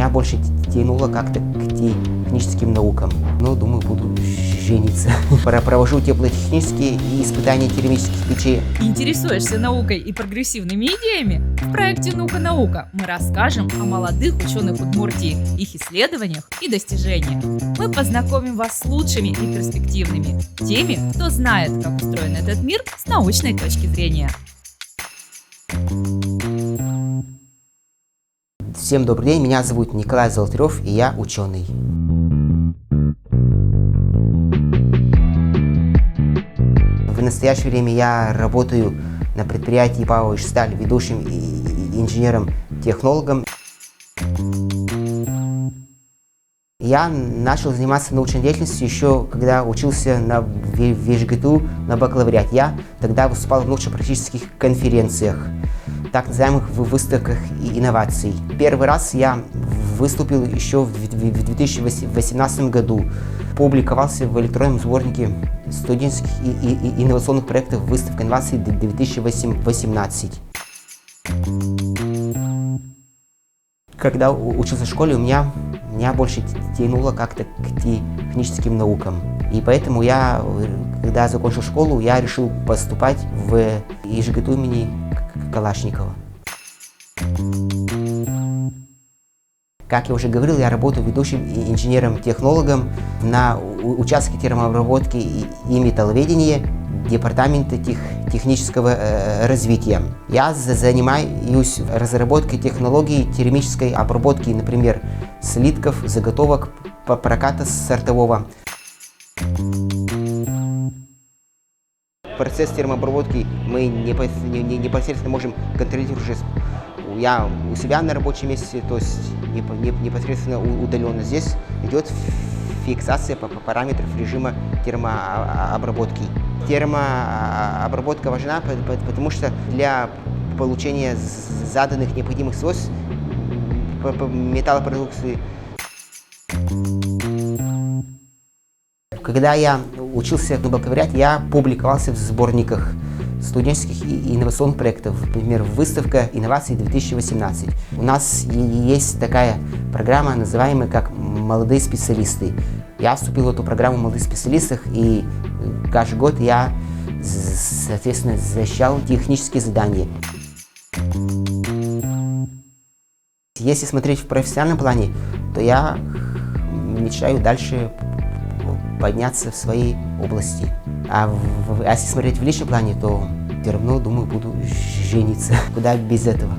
меня больше тянуло как-то к техническим наукам. Ну, думаю, буду жениться. Провожу теплотехнические испытания термических печей. Интересуешься наукой и прогрессивными идеями? В проекте «Наука-наука» мы расскажем о молодых ученых Удмуртии, их исследованиях и достижениях. Мы познакомим вас с лучшими и перспективными, теми, кто знает, как устроен этот мир с научной точки зрения. Всем добрый день, меня зовут Николай Золотарев, и я ученый. В настоящее время я работаю на предприятии ПАО «Ижсталь» ведущим инженером-технологом. Я начал заниматься научной деятельностью еще когда учился в ВИЖГТУ на бакалавриате. Я тогда выступал в научно-практических конференциях, так называемых выставках инноваций. Первый раз я выступил еще в 2018 году. Публиковался в электронном сборнике студенческих и инновационных проектов «Выставка инноваций 2018». Когда учился в школе, меня больше тянуло как-то к техническим наукам. И поэтому когда закончил школу, я решил поступать в ИЖГТУ имени Калашникова. Как я уже говорил, я работаю ведущим инженером-технологом на участке термообработки и металловедения Департамента технического развития. Я занимаюсь разработкой технологий термической обработки, например, слитков, заготовок, проката сортового. Процесс термообработки мы непосредственно можем контролировать уже я у себя на рабочем месте, то есть непосредственно удаленно. Здесь идет фиксация параметров режима термообработки. Термообработка важна, потому что для получения заданных необходимых свойств металлопродукции. Когда я учился на бакалавриате, я публиковался в сборниках студенческих и инновационных проектов, например, «Выставка инноваций 2018». У нас есть такая программа, называемая как «Молодые специалисты». Я вступил в эту программу «Молодых специалистов», и каждый год я, соответственно, защищал технические задания. Если смотреть в профессиональном плане, то я мечтаю дальше подняться в своей области. А если смотреть в личном плане, то все равно, думаю, буду жениться. Куда без этого.